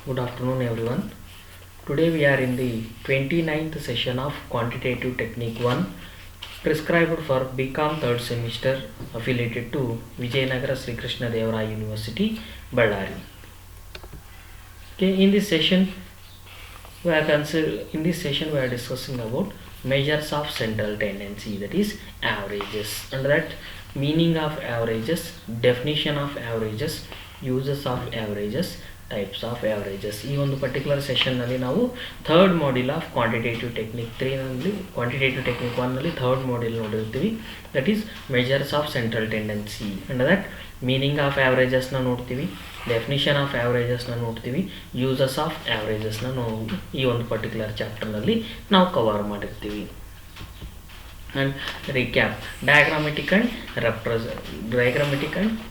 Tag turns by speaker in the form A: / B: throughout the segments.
A: Good afternoon everyone. Today we are in the 29th session of Quantitative Technique 1 prescribed for BCom 3rd semester affiliated to Vijayanagara Sri Krishna Devaraya University, Ballari. Okay, in this session we are discussing about measures of central tendency, that is averages. Under that, meaning of averages, definition of averages, uses of averages, types of averages. ಈ ಒಂದು particular ಸೆಷನ್ನಲ್ಲಿ ನಾವು third module of quantitative technique 3ನಲ್ಲಿ quantitative technique 1ನಲ್ಲಿ third module ನೋಡಿರ್ತೀವಿ, that is measures of central tendency. Under that meaning of ಆ್ಯಾವ್ರೇಜಸ್ನ ನೋಡ್ತೀವಿ, definition of ಆ್ಯಾವ್ರೇಜಸ್ನ ನೋಡ್ತೀವಿ, ಯೂಸಸ್ ಆಫ್ ಆ್ಯಾವ್ರೇಜಸ್ನ ಈ ಒಂದು ಪರ್ಟಿಕ್ಯುಲರ್ ಚಾಪ್ಟರ್ನಲ್ಲಿ ನಾವು ಕವರ್ ಮಾಡಿರ್ತೀವಿ. And recap: diagrammatic and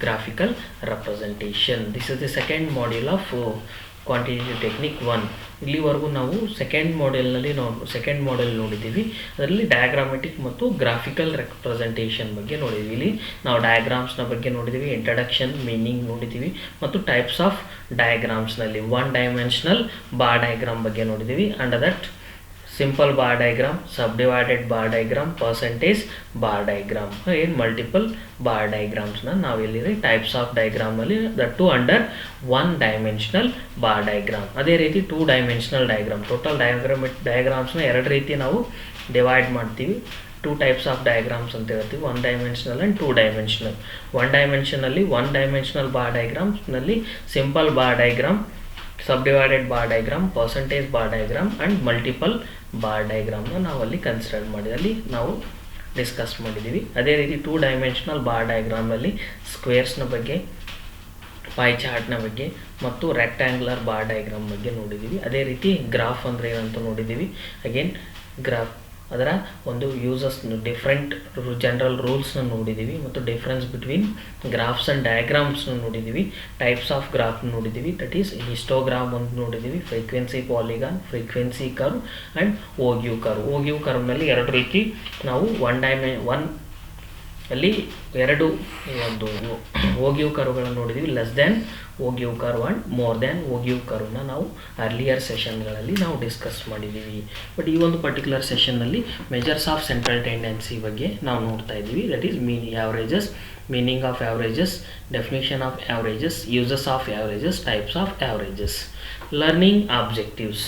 A: graphical representation. This is the second module of quantitative technique 1. ಇಲ್ಲಿವರೆಗೂ ನಾವು ಸೆಕೆಂಡ್ ಮಾಡೆಲ್ ನೋಡಿದ್ದೀವಿ. ಅದರಲ್ಲಿ ಡಯಾಗ್ರಾಮೆಟಿಕ್ ಮತ್ತು ಗ್ರಾಫಿಕಲ್ ರೆಪ್ರೆಸೆಂಟೇಷನ್ ಬಗ್ಗೆ ನೋಡಿದ್ವಿ. ಇಲ್ಲಿ ನಾವು ಡಯಾಗ್ರಾಮ್ಸ್ನ ಬಗ್ಗೆ ನೋಡಿದ್ದೀವಿ, ಇಂಟ್ರಡಕ್ಷನ್, ಮೀನಿಂಗ್ ನೋಡಿದ್ದೀವಿ ಮತ್ತು ಟೈಪ್ಸ್ ಆಫ್ ಡಯಾಗ್ರಾಮ್ಸ್ನಲ್ಲಿ ಒನ್ ಡೈಮೆನ್ಷನಲ್ ಬಾರ್ ಡಯಾಗ್ರಾಮ್ ಬಗ್ಗೆ ನೋಡಿದ್ದೀವಿ. Under that simple bar diagram, subdivided bar diagram, percentage bar diagram, ಏನು ಮಲ್ಟಿಪಲ್ ಬಾರ್ ಡಯಾಗ್ರಾಮ್ಸ್ನ ನಾವೆಲ್ಲಿದೆ ಟೈಪ್ಸ್ ಆಫ್ ಡಯಾಗ್ರಾಮಲ್ಲಿ that to under one dimensional bar diagram. ಅದೇ ರೀತಿ 2 ಡೈಮೆನ್ಷನಲ್ ಡಯಾಗ್ರಾಮ್, ಟೋಟಲ್ ಡಯಾಗ್ರಾಮ್ಸ್ನ 2 ರೀತಿ ನಾವು ಡಿವೈಡ್ ಮಾಡ್ತೀವಿ. 2 ಟೈಪ್ಸ್ ಆಫ್ ಡಯಾಗ್ರಾಮ್ಸ್ ಅಂತ ಹೇಳ್ತೀವಿ, 1 ಡೈಮೆನ್ಷನಲ್ ಆ್ಯಂಡ್ 2 ಡೈಮೆನ್ಷನಲ್. 1 ಡೈಮೆನ್ಷನಲ್ಲಿ 1 ಡೈಮೆನ್ಷನಲ್ ಬಾರ್ ಡಯಾಗ್ರಾಮ್ಸ್ನಲ್ಲಿ simple bar diagram, subdivided bar diagram, percentage bar diagram and multiple bar ಡಯಾಗ್ರಾಮ್ನ ನಾವಲ್ಲಿ ಕನ್ಸಿಡರ್ ಮಾಡಿದಲ್ಲಿ ನಾವು ಡಿಸ್ಕಸ್ ಮಾಡಿದ್ದೀವಿ. ಅದೇ ರೀತಿ 2 ಡೈಮೆನ್ಷನಲ್ ಬಾರ್ ಡಯಾಗ್ರಾಮಲ್ಲಿ ಸ್ಕ್ವೇರ್ಸ್ನ ಬಗ್ಗೆ, ಪೈ ಚಾರ್ಟ್ನ ಬಗ್ಗೆ ಮತ್ತು ರೆಕ್ಟ್ಯಾಂಗ್ಯುಲರ್ ಬಾರ್ ಡಯಾಗ್ರಾಮ್ ಬಗ್ಗೆ ನೋಡಿದ್ದೀವಿ. ಅದೇ ರೀತಿ ಗ್ರಾಫ್ ಅಂದರೆ ಏನಂತ ನೋಡಿದ್ದೀವಿ. ಅಗೇನ್ ಗ್ರಾಫ್ ಅದರ ಒಂದು ಯೂಸಸ್, ಡಿಫ್ರೆಂಟ್ ಜನರಲ್ ರೂಲ್ಸ್ನ ನೋಡಿದ್ದೀವಿ ಮತ್ತು ಡಿಫ್ರೆನ್ಸ್ ಬಿಟ್ವೀನ್ ಗ್ರಾಫ್ಸ್ ಆ್ಯಂಡ್ ಡಯಾಗ್ರಾಮ್ಸ್ನ ನೋಡಿದ್ದೀವಿ. ಟೈಪ್ಸ್ ಆಫ್ ಗ್ರಾಫ್ ನೋಡಿದ್ದೀವಿ, ದಟ್ ಈಸ್ ಹಿಸ್ಟೋಗ್ರಾಮ್ ಅಂತ ನೋಡಿದ್ದೀವಿ, frequency polygon, frequency curve and ogive curve. Ogive ಕರ್ವ್ನಲ್ಲಿ 2 ರೀತಿ ನಾವು ಅಲ್ಲಿ 2 ಒಂದು ಓಗ್ಯೂ ಕರ್ವ್ಗಳನ್ನು ನೋಡಿದ್ದೀವಿ. Less than ogive curve and more than ogive ಕರ್ವ್ನ ನಾವು ಅರ್ಲಿಯರ್ ಸೆಷನ್ಗಳಲ್ಲಿ ನಾವು ಡಿಸ್ಕಸ್ ಮಾಡಿದ್ದೀವಿ. ಬಟ್ ಈ ಒಂದು ಪರ್ಟಿಕ್ಯುಲರ್ ಸೆಷನ್ನಲ್ಲಿ ಮೆಜರ್ಸ್ ಆಫ್ ಸೆಂಟ್ರಲ್ ಟೆಂಡೆನ್ಸಿ ಬಗ್ಗೆ ನಾವು ನೋಡ್ತಾ ಇದ್ದೀವಿ. That is averages, meaning of averages, definition of averages, uses of averages, types of averages. Learning objectives.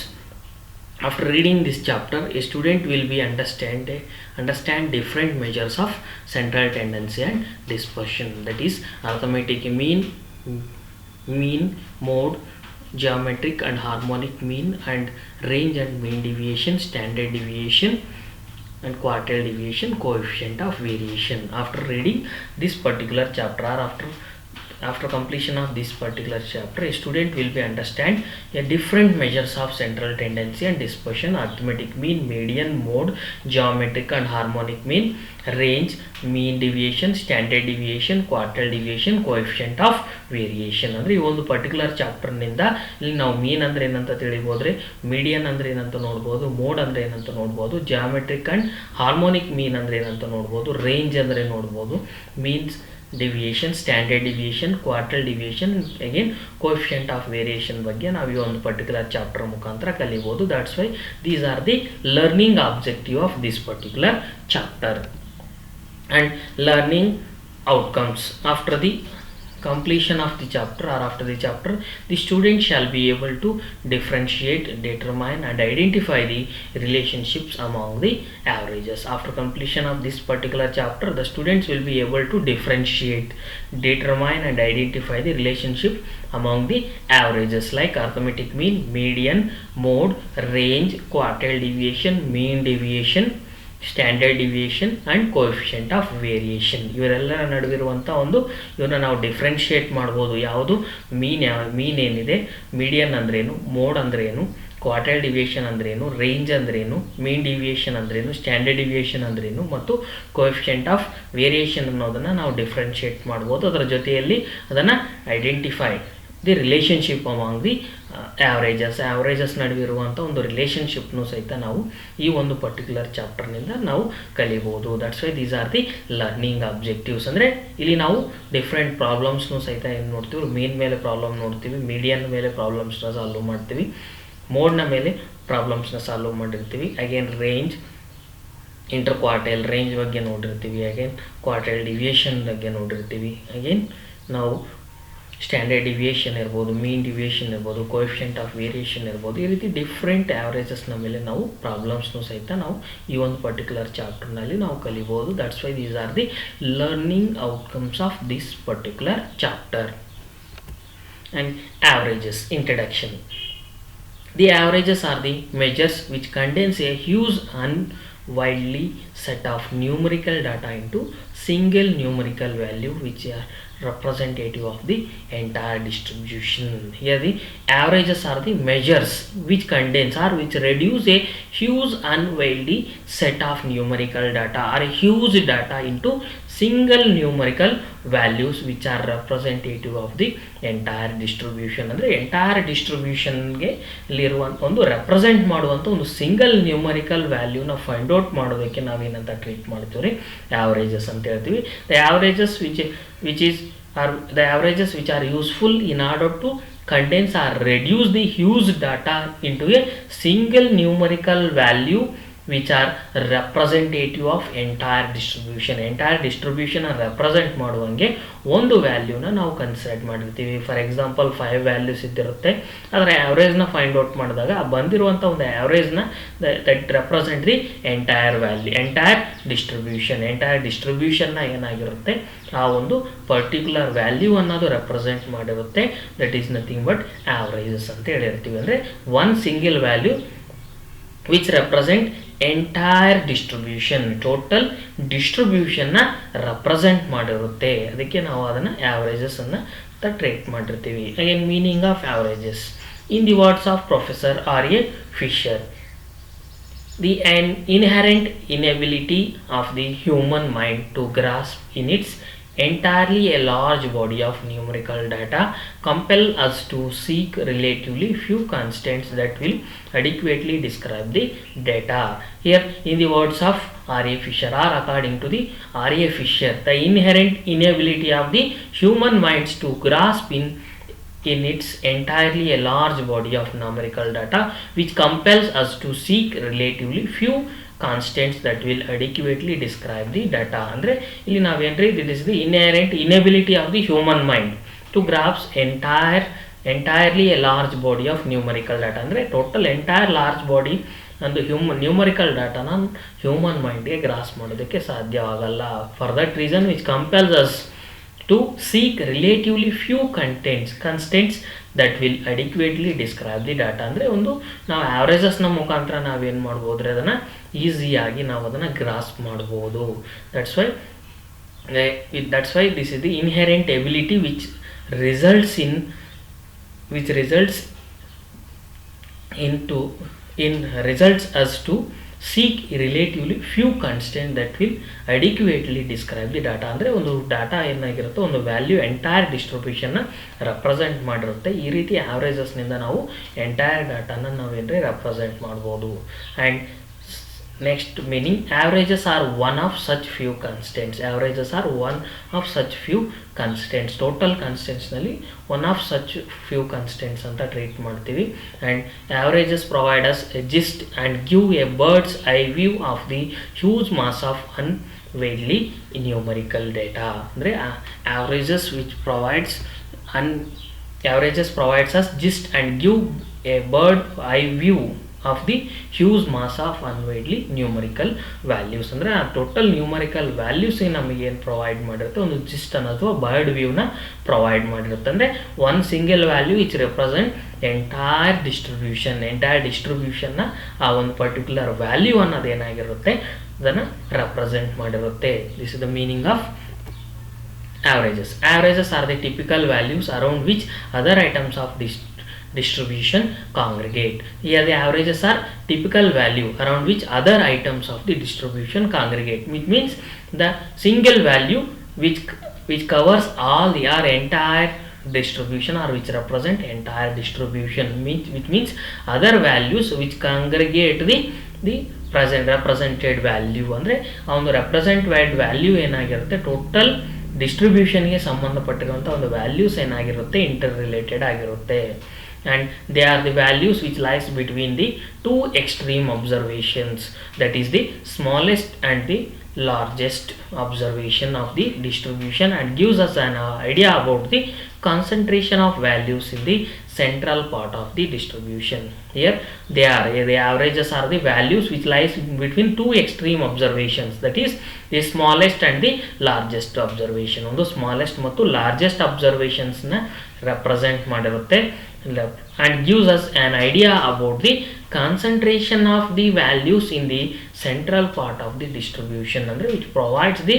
A: After reading this chapter, a student will be understand different measures of central tendency and dispersion. That is arithmetic mean, mode, geometric and harmonic mean, and range and mean deviation, standard deviation and quartile deviation, coefficient of variation. After reading this particular chapter, or after completion of this particular chapter, a student will be understand a different measures of central tendency and dispersion: arithmetic mean, median, mode, geometric and harmonic mean, range, mean deviation, standard deviation, quartile deviation, coefficient of variation. ಅಂದರೆ ಈ ಒಂದು particular ಚಾಪ್ಟರ್ನಿಂದ ಇಲ್ಲಿ ನಾವು ಮೀನ್ ಅಂದರೆ ಏನಂತ ತಿಳಿಬೋದ್ರೆ, median ಅಂದರೆ ಏನಂತ ನೋಡ್ಬೋದು, ಮೋಡ್ ಅಂದರೆ ಏನಂತ ನೋಡ್ಬೋದು, ಜಿಯೋಮೆಟ್ರಿಕ್ ಆ್ಯಂಡ್ ಹಾರ್ಮೋನಿಕ್ ಮೀನ್ ಅಂದರೆ ಏನಂತ ನೋಡ್ಬೋದು, ರೇಂಜ್ ಅಂದರೆ ನೋಡ್ಬೋದು, means deviation, standard deviation, quartile deviation, again coefficient of variation ಬಗ್ಗೆ ನಾವು ಈ ಒಂದು ಪರ್ಟಿಕ್ಯುಲರ್ ಚಾಪ್ಟರ್ ಮುಖಾಂತರ ಕಲಿಬೋದು. That's why these are the learning objective of this particular chapter. And learning outcomes. After the completion of the chapter, or after the chapter, the student shall be able to differentiate, determine and identify the relationships among the averages. After completion of this particular chapter, the students will be able to differentiate, determine and identify the relationship among the averages like arithmetic mean, median, mode, range, quartile deviation, mean deviation, standard deviation and coefficient of variation. ಇವರೆಲ್ಲರ ನಡುವಿರುವಂಥ ಇವನ್ನ ನಾವು differentiate ಮಾಡ್ಬೋದು. ಯಾವುದು ಮೀನ್ ಏನಿದೆ, median ಅಂದ್ರೇನು, mode ಅಂದ್ರೇನು, quartile deviation ಅಂದ್ರೇನು, range ಅಂದ್ರೇನು, ಮೀನ್ ಡಿವಿಯೇಷನ್ ಅಂದ್ರೇನು, ಸ್ಟ್ಯಾಂಡರ್ಡ್ ಡಿವಿಯೇಷನ್ ಅಂದ್ರೇನು ಮತ್ತು ಕೋಎಫಿಷಿಯಂಟ್ ಆಫ್ ವೇರಿಯೇಷನ್ ಅನ್ನೋದನ್ನು ನಾವು ಡಿಫ್ರೆನ್ಷಿಯೇಟ್ ಮಾಡ್ಬೋದು. ಅದರ ಜೊತೆಯಲ್ಲಿ ಅದನ್ನು identify the relationship among the averages ನಡುವೆ ಇರುವಂಥ ಒಂದು ರಿಲೇಷನ್ಶಿಪ್ನು ಸಹಿತ ನಾವು ಈ ಒಂದು ಪರ್ಟಿಕ್ಯುಲರ್ ಚಾಪ್ಟರ್ನಿಂದ ನಾವು ಕಲಿಬೋದು. That's why these are the learning objectives. ಅಂದರೆ ಇಲ್ಲಿ ನಾವು ಡಿಫ್ರೆಂಟ್ ಪ್ರಾಬ್ಲಮ್ಸ್ನು ಸಹಿತ ಏನು ನೋಡ್ತೀವಿ, ಮೀನ್ ಮೇಲೆ ಪ್ರಾಬ್ಲಮ್ ನೋಡ್ತೀವಿ, ಮೀಡಿಯನ್ ಮೇಲೆ ಪ್ರಾಬ್ಲಮ್ಸ್ನ ಸಾಲ್ವ್ ಮಾಡ್ತೀವಿ, ಮೋಡ್ನ ಮೇಲೆ ಪ್ರಾಬ್ಲಮ್ಸ್ನ ಸಾಲ್ವ್ ಮಾಡಿರ್ತೀವಿ, again range, inter quartile range ಬಗ್ಗೆ ನೋಡಿರ್ತೀವಿ, ಅಗೇನ್ ಕ್ವಾರ್ಟೈಲ್ ಡಿವಿಯೇಷನ್ ಬಗ್ಗೆ ನೋಡಿರ್ತೀವಿ, ಅಗೇನ್ ನಾವು ಸ್ಟ್ಯಾಂಡರ್ಡ್ ಡಿವಿಯೇಷನ್ ಇರ್ಬೋದು, ಮೀನ್ ಡಿವಿಯೇಷನ್ ಇರ್ಬೋದು, ಕೋಎಫಿಷಿಯಂಟ್ ಆಫ್ ವೇರಿಯೇಷನ್ ಇರ್ಬೋದು, ಈ ರೀತಿ ಡಿಫ್ರೆಂಟ್ ಆ್ಯಾವ್ರೇಜಸ್ನ ಮೇಲೆ ನಾವು ಪ್ರಾಬ್ಲಮ್ಸ್ನು ಸಹಿತ ನಾವು ಈ ಒಂದು ಪರ್ಟಿಕ್ಯುಲರ್ ಚಾಪ್ಟರ್ನಲ್ಲಿ ನಾವು ಕಲಿಬೋದು. That's why these are the learning outcomes of this particular chapter. And averages introduction. The averages are the measures which contains a huge and widely set of numerical data into single numerical value which are representative of the entire distribution. Here the averages are the measures which contains or which reduce a huge and widely set of numerical data or a huge data into single numerical values which are representative of the entire distribution. ಅಂದರೆ entire ಡಿಸ್ಟ್ರಿಬ್ಯೂಷನ್ಗೆ ಇಲ್ಲಿರುವಂಥ ಒಂದು represent ಮಾಡುವಂಥ ಒಂದು single numerical ವ್ಯಾಲ್ಯೂನ find out ಮಾಡೋದಕ್ಕೆ ನಾವೇನಂತ treat ಮಾಡ್ತೀವಿ ರೀ, ಆ್ಯಾವ್ರೇಜಸ್ ಅಂತ ಹೇಳ್ತೀವಿ. The averages the averages which are useful in order to condense or reduce the huge data into a single numerical value which are representative of entire distribution represent ಮಾಡುವಂಗೆ ಒಂದು ವ್ಯಾಲ್ಯೂನ ನಾವು consider ಮಾಡಿರ್ತೀವಿ. For example 5 values ಇದ್ದಿರುತ್ತೆ, ಅದರ ಆ್ಯಾವ್ರೇಜ್ನ find out ಮಾಡಿದಾಗ ಬಂದಿರುವಂಥ ಒಂದು ಆ್ಯಾವ್ರೇಜ್ನ that represent the entire value, entire ಡಿಸ್ಟ್ರಿಬ್ಯೂಷನ್ನ ಏನಾಗಿರುತ್ತೆ ಆ ಒಂದು ಪರ್ಟಿಕ್ಯುಲರ್ ವ್ಯಾಲ್ಯೂ ಅನ್ನೋದು ರೆಪ್ರೆಸೆಂಟ್ ಮಾಡಿರುತ್ತೆ. That is nothing but averages ಅಂತ ಹೇಳಿರ್ತೀವಿ. ಅಂದರೆ one single value which represent entire distribution, total ಡಿಸ್ಟ್ರಿಬ್ಯೂಷನ್ನ ರೆಪ್ರೆಸೆಂಟ್ ಮಾಡಿರುತ್ತೆ. ಅದಕ್ಕೆ ನಾವು ಅದನ್ನು ಆ್ಯಾವ್ರೇಜಸ್ ಅನ್ನು ಟ್ರೀಟ್ ಮಾಡಿರ್ತೀವಿ. Again meaning of averages in the words of professor R.A. Fisher, the inherent inability of the human mind to grasp in its entirely a large body of numerical data compel us to seek relatively few constants that will adequately describe the data. Here in the words of R.A. Fisher, or according to the R.A. Fisher, the inherent inability of the human minds to grasp in its entirely a large body of numerical data which compels us to seek relatively few constants that will adequately describe the data. ಅಂದರೆ ಇಲ್ಲಿ ನಾವೇನ್ರಿ, that is the inherent inability of the human mind to grasp entirely a large body of numerical data. ಅಂದರೆ total entire large body ಒಂದು numerical ಡಾಟಾನ human ಮೈಂಡ್ಗೆ grasp ಮಾಡೋದಕ್ಕೆ ಸಾಧ್ಯವಾಗಲ್ಲ. For that reason which compels us to seek relatively few constants that will adequately describe the data. ಅಂದರೆ ಒಂದು ನಾವು ಆ್ಯಾವ್ರೇಜಸ್ನ ಮುಖಾಂತರ ನಾವೇನು ಮಾಡ್ಬೋದು ರೀ, ಅದನ್ನು ಈಸಿಯಾಗಿ ನಾವು ಅದನ್ನು ಗ್ರಾಸ್ಪ್ ಮಾಡ್ಬೋದು. That's why this is the inherent ability which results us to seek relatively few constants that will adequately describe the data. ಅಂದರೆ ಒಂದು ಡಾಟಾ ಏನಾಗಿರುತ್ತೋ ಒಂದು ವ್ಯಾಲ್ಯೂ ಎಂಟೈರ್ ಡಿಸ್ಟ್ರಿಬ್ಯೂಷನ್ನ ರೆಪ್ರೆಸೆಂಟ್ ಮಾಡಿರುತ್ತೆ. ಈ ರೀತಿ ಆ್ಯಾವ್ರೇಜಸ್ನಿಂದ ನಾವು ಎಂಟೈರ್ ಡಾಟಾನ ನಾವೇನ್ರಿ ರೆಪ್ರೆಸೆಂಟ್ ಮಾಡ್ಬೋದು. And next meaning, averages are one of such few constants. Averages are one of such few constants. Total ಕಾನ್ಸ್ಟೆಂಟ್ಸ್ನಲ್ಲಿ one of such few constants ಅಂತ treat ಮಾಡ್ತೀವಿ. And averages provide us a gist and give a bird's eye view of the huge mass of unwieldy numerical data. ಅಂದರೆ averages provides us gist and give a bird eye view of the huge mass of ಅನ್ವೈಡ್ಲಿ numerical values. ಅಂದರೆ ಆ total numerical ವ್ಯಾಲ್ಯೂಸಿಗೆ ನಮಗೇನು provide ಮಾಡಿರುತ್ತೆ, ಒಂದು gist ಅನ್ನೋದು bird ವ್ಯೂನ provide ಮಾಡಿರುತ್ತೆ. ಅಂದರೆ one single value which represent entire ಡಿಸ್ಟ್ರಿಬ್ಯೂಷನ್ನ ಆ ಒಂದು ಪರ್ಟಿಕ್ಯುಲರ್ ವ್ಯಾಲ್ಯೂ ಅನ್ನೋದು ಏನಾಗಿರುತ್ತೆ ಅದನ್ನು ರೆಪ್ರೆಸೆಂಟ್ ಮಾಡಿರುತ್ತೆ. This is the meaning of averages. Averages are the typical values around which other items of distribution congregate. Here the averages are typical value around which other items of the distribution congregate. Which means the single value which covers all the entire distribution or which represent entire distribution, which means other values which congregate the represented value. ಅಂದರೆ ಆ ಒಂದು represented value ಏನಾಗಿರುತ್ತೆ, total ಡಿಸ್ಟ್ರಿಬ್ಯೂಷನ್ಗೆ ಸಂಬಂಧಪಟ್ಟಿರುವಂಥ ಒಂದು values ಏನಾಗಿರುತ್ತೆ, inter related ಆಗಿರುತ್ತೆ. And they are the values which lies between the two extreme observations, that is the smallest and the largest observation of the distribution, and gives us an idea about the concentration of values in the central part of the distribution. Here they are, the averages are the values which lies between two extreme observations, that is the smallest and the largest observation. ಒಂದು smallest ಮತ್ತು largest observations ನ represent ಮಾಡಿರುತ್ತೆ, and gives us an idea about the concentration of the values in the central part of the distribution, ಅಂದ್ರೆ which provides the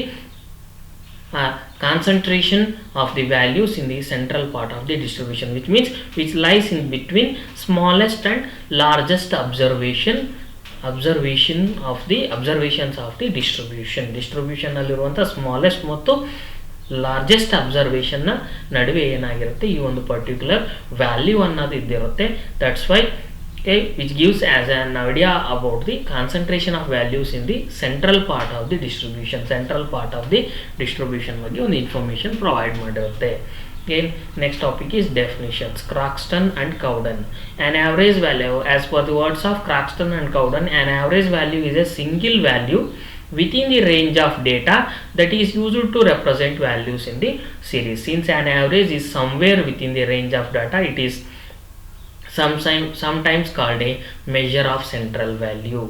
A: concentration of the values in the central part of the distribution, which means which lies in between smallest and largest observations of the distribution ಅಲ್ಲಿರುವಂಥ smallest ಮತ್ತು largest ಅಬ್ಸರ್ವೇಷನ್ನ ನಡುವೆ ಏನಾಗಿರುತ್ತೆ, ಈ ಒಂದು particular value ಅನ್ನೋದು ಇದ್ದಿರುತ್ತೆ. That's why which gives as an idea about the concentration of values in the central part of the distribution. Central part of the distribution ಬಗ್ಗೆ ಒಂದು ಇನ್ಫಾರ್ಮೇಷನ್ ಪ್ರೊವೈಡ್ ಮಾಡಿರುತ್ತೆ. Again, next topic is definitions. Croxton and Cowden. An average value, as per the words of Croxton and Cowden, an average value is a single value within the range of data that is used to represent values in the series. Since an average is somewhere within the range of data, it is sometimes called a measure of central value.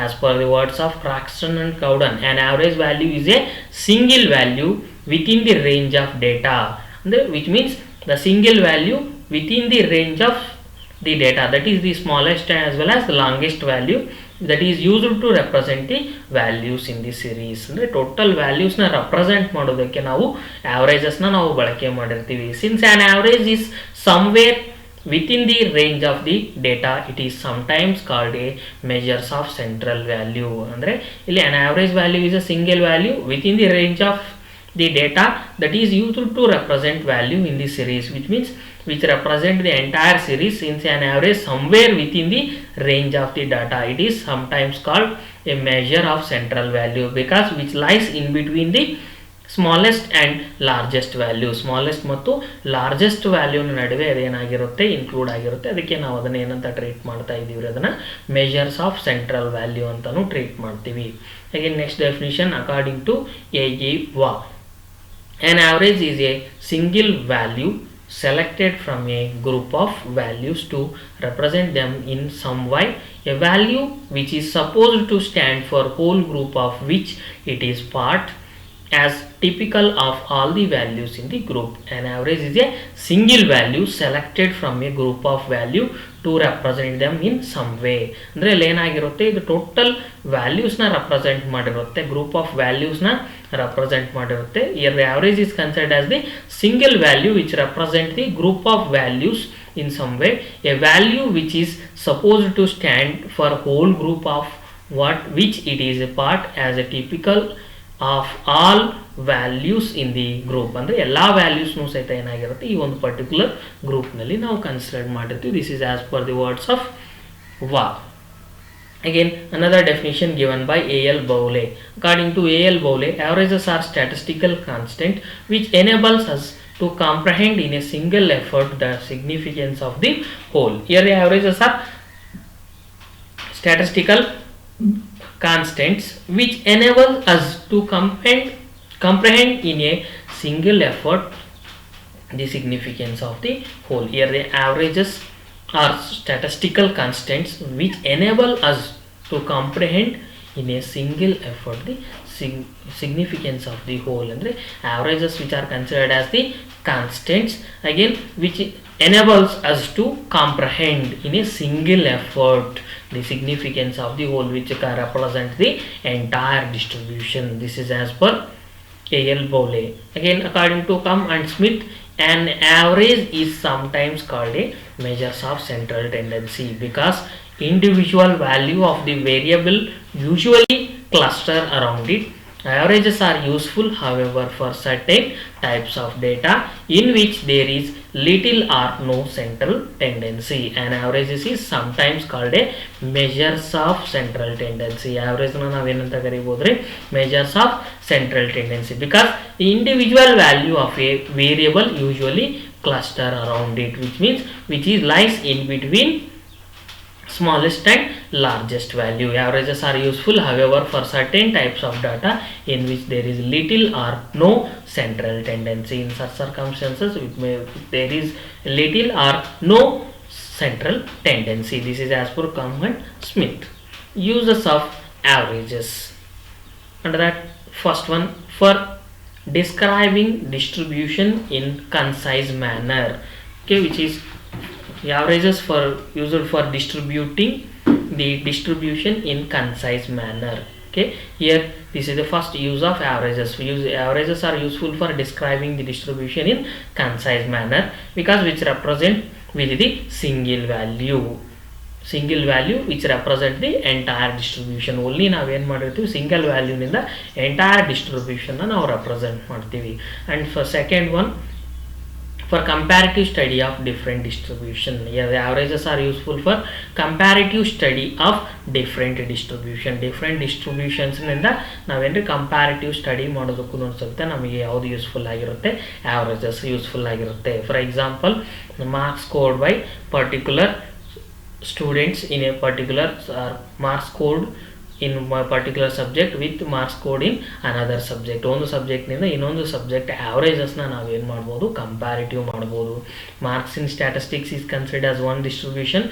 A: As per the words of Croxton and Cowden, an average value is a single value within the range of data, which means the single value within the range of the data, that is the smallest as well as the longest value that is used to represent the values in the series. ಅಂದರೆ total ವ್ಯಾಲ್ಯೂಸ್ನ represent ಮಾಡೋದಕ್ಕೆ ನಾವು ಆವ್ರೇಜಸ್ನ ನಾವು ಬಳಕೆ ಮಾಡಿರ್ತೀವಿ. Since on average is somewhere within the range of the data, it is sometimes called a measures of central value. ಅಂದರೆ ಇಲ್ಲಿ an average value is a single value within the range of the data that is used to represent value in the series, which means which represent the entire series. Since an average somewhere within the range of the data, it is sometimes called a measure of central value, because which lies in between the smallest and largest value. Smallest ಮತ್ತು largest ವ್ಯಾಲ್ಯೂನ ನಡುವೆ ಅದೇನಾಗಿರುತ್ತೆ, include ಆಗಿರುತ್ತೆ. ಅದಕ್ಕೆ ನಾವು ಅದನ್ನು ಏನಂತ treat ಮಾಡ್ತಾ ಇದ್ದೀವಿ, ಅದನ್ನು ಮೆಜರ್ಸ್ ಆಫ್ ಸೆಂಟ್ರಲ್ ವ್ಯಾಲ್ಯೂ ಅಂತಲೂ ಟ್ರೀಟ್ ಮಾಡ್ತೀವಿ. Again next definition according to a ವಾ. An average is a single value selected from a group of values to represent them in some way. A value which is supposed to stand for whole group of which it is part, as typical of all the values in the group. An average is a single value selected from a group of value to represent them in some way. ಅಂದರೆ ಇಲ್ಲಿ ಏನಾಗಿರುತ್ತೆ, ಇದು total ವ್ಯಾಲ್ಯೂಸ್ನ represent ಮಾಡಿರುತ್ತೆ, group of ವ್ಯಾಲ್ಯೂಸ್ನ represent ಮಾಡಿರುತ್ತೆ. Here the average is considered as the single value which represent the group of values in some way. A value which is supposed to stand for whole group of which it is a part, as a typical of all values in the group. ಅಂದರೆ ಎಲ್ಲ ವ್ಯಾಲ್ಯೂಸ್ನೂ ಸಹಿತ ಏನಾಗಿರುತ್ತೆ, ಈ ಒಂದು particular ಗ್ರೂಪ್ನಲ್ಲಿ ನಾವು consider ಮಾಡಿರ್ತೀವಿ. This is as per the words of ವಾ. Again, another definition given by A.L. Bowley. According to A.L. Bowley, averages are statistical constant which enables us to comprehend in a single effort the significance of the whole. Here the averages are statistical constants which enable us to comprehend in a single effort the significance of the whole. Here the averages are statistical constants which enable us to comprehend in a single effort the significance of the whole. Andre averages which are considered as the constants, again which enables us to comprehend in a single effort the significance of the whole, which represents the entire distribution. This is as per A.L. Bowley. Again, according to Cum and Smith, an average is sometimes called a measure of central tendency because individual value of the variable usually cluster around it, Averages are useful, however, for certain types of data in which there is little or no central tendency. An average is sometimes called a measures of central tendency. Average na navenanta karibodre measures of central tendency, because the individual value of a variable usually cluster around it, which means which is lies in between smallest and largest value. Averages are useful, however, for certain types of data in which there is little or no central tendency. In such circumstances, there is little or no central tendency. This is as per Combs and Smith. Uses of averages. Under that, first one, for describing distribution in concise manner, okay, which is the averages for used for distributing the distribution in concise manner. Okay, here this is the first use of averages. Averages are useful for describing the distribution in concise manner, because which represent with the single value which represent the entire distribution. Only ನಾವು ಏನು ಮಾಡಿರ್ತೀವಿ, single ವ್ಯಾಲ್ಯೂನಿಂದ entire distribution ನಾವು represent ಮಾಡ್ತೀವಿ. And for second one, for comparative study of different distribution. Yeah, the averages are useful for comparative study of different distributions ನಿಂದ ನಾವೇನ್ರಿ comparative study ಮಾಡೋದಕ್ಕೂ ಅನ್ಸುತ್ತೆ ನಮಗೆ ಯಾವುದು ಯೂಸ್ಫುಲ್ ಆಗಿರುತ್ತೆ, averages ಯೂಸ್ಫುಲ್ ಆಗಿರುತ್ತೆ. For example, marks scored by particular students in a particular marks scored in a particular subject with marks scored in another subject. ಒಂದು subject ನಿಂದ ಇನ್ನೊಂದು ಸಬ್ಜೆಕ್ಟ್ averages ನ ನಾವು ಏನು ಮಾಡ್ಬೋದು, ಕಂಪ್ಯಾರಿಟಿವ್ ಮಾಡ್ಬೋದು. Marks in statistics is considered as one distribution,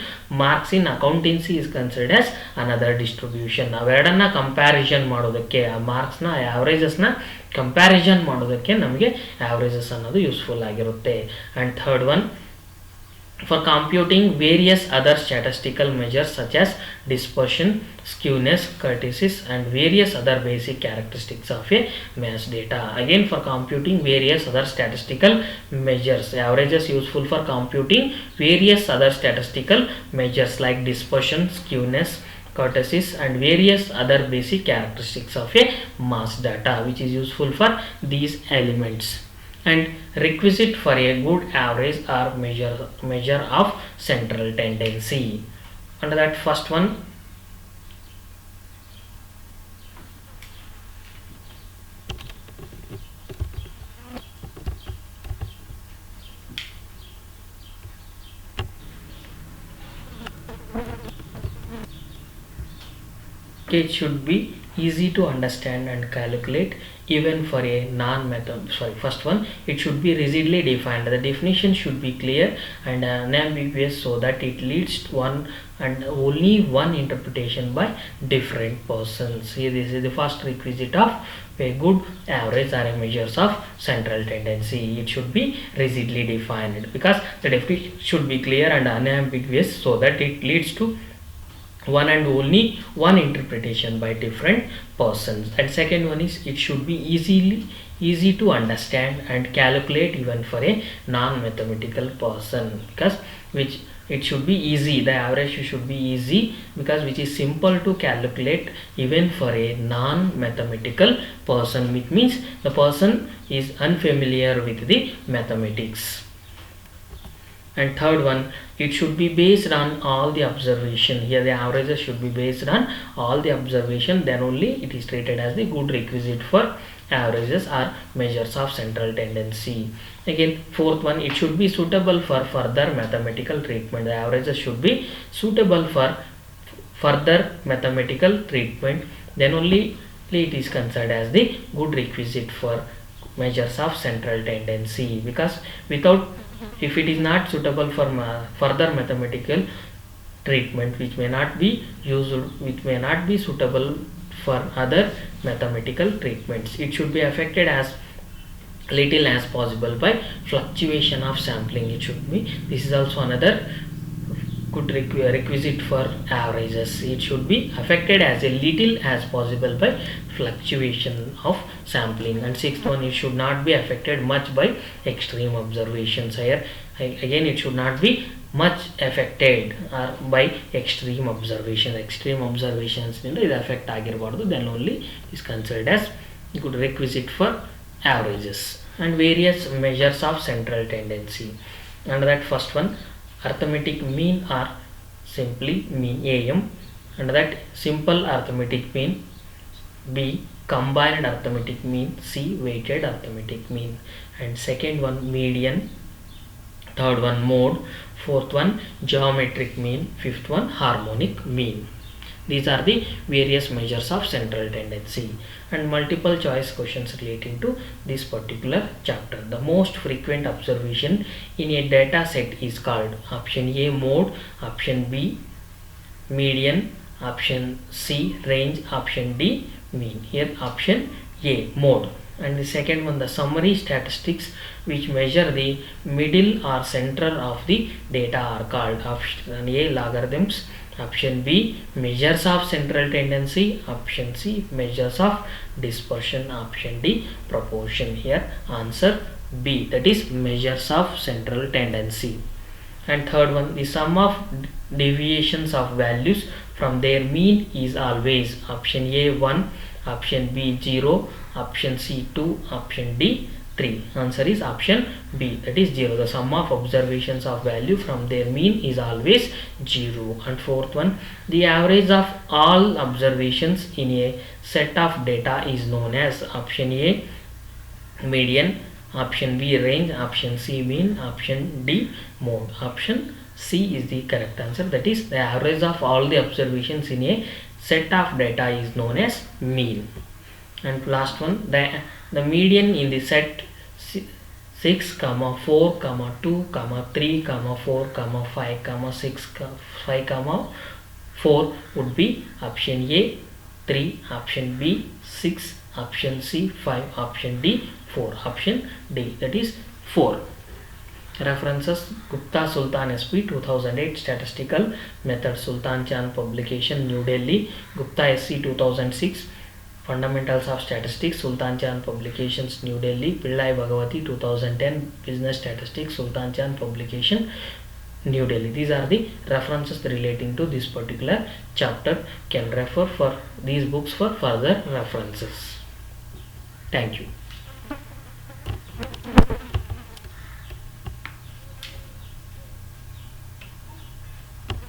A: marks in accountancy is considered as another distribution. ಅವೆರಡನ್ನ comparison ಮಾಡೋದಕ್ಕೆ, ಆ ಮಾರ್ಕ್ಸ್ ನ averages ನ ಕಂಪ್ಯಾರಿಸನ್ ಮಾಡೋದಕ್ಕೆ ನಮಗೆ averages ಅನ್ನೋದು ಯೂಸ್ಫುಲ್ ಆಗಿರುತ್ತೆ. And third one, for computing various other statistical measures such as dispersion, skewness, kurtosis, and various other basic characteristics of a mass data. Again, for computing various other statistical measures, averages useful for computing various other statistical measures like dispersion, skewness, kurtosis, and various other basic characteristics of a mass data, which is useful for these elements. And requisite for a good average or measure of central tendency. Under that, first one, it should be easy to understand and calculate even for a first one, it should be rigidly defined. The definition should be clear and unambiguous so that it leads to one and only one interpretation by different persons. Here, this is the first requisite of a good average or a measures of central tendency. It should be rigidly defined, because the definition should be clear and unambiguous so that it leads to one and only one interpretation by different persons. And second one is, it should be easy to understand and calculate even for a non-mathematical person, because which it should be easy, the average should be easy, because which is simple to calculate even for a non-mathematical person, which means the person is unfamiliar with the mathematics. And third one, it should be based on all the observation. Here the averages should be based on all the observation, then only it is treated as the good requisite for averages or measures of central tendency. Again, fourth one, it should be suitable for further mathematical treatment. The averages should be suitable for further mathematical treatment, then only it is considered as the good requisite for measures of central tendency, because without, if it is not suitable for further mathematical treatment, which may not be used, which may not be suitable for other mathematical treatments, it should be affected as little as possible by fluctuation of sampling. It should be, this is also another good requisite for averages. It should be affected as a little as possible by fluctuation of sampling. And sixth one, it should not be affected much by extreme observations. Here again, it should not be much affected by extreme observations. Extreme observations is affect ಆಗಿರಬಾರ್ದು, then only is considered as good requisite for averages, and various measures of central tendency. And that first one, arithmetic mean or simply mean AM, and that simple arithmetic mean, B combined arithmetic mean, C weighted arithmetic mean. And second one median, third one mode, fourth one geometric mean, fifth one harmonic mean. These are the various measures of central tendency, and multiple choice questions relating to this particular chapter. The most frequent observation in a data set is called option A mode, option B median, option C range, option D mean. Here option A mode. And the second one, the summary statistics which measure the middle or center of the data are called option A logarithms, option B measures of central tendency, option C measures of dispersion, option D proportion. Here answer B, that is measures of central tendency. And third one, the sum of deviations of values from their mean is always option A 1, option B 0, option C 2, option D 3. Answer is option B, that is 0. The sum of observations of value from their mean is always 0. And fourth one, the average of all observations in a set of data is known as option A median, option B range, option C mean, option D mode. Option C is the correct answer, that is the average of all the observations in a set of data is known as mean. And last one, the median in the set 6, 4, 2, 3, 4, 5, 6, 5, 4 would be option A 3, option B 6, option C 5, option D 4, option D, that is 4. References: Gupta Sultan SP 2008 Statistical Method, Sultan Chand Publication, New Delhi. Gupta SC 2006 Fundamentals of Statistics, Sultan Chand Publications, New Delhi. Pillai Bhagavati 2010 Business Statistics, Sultan Chand Publication, New Delhi. These are the references relating to this particular chapter. Can refer for these books for further references. Thank you.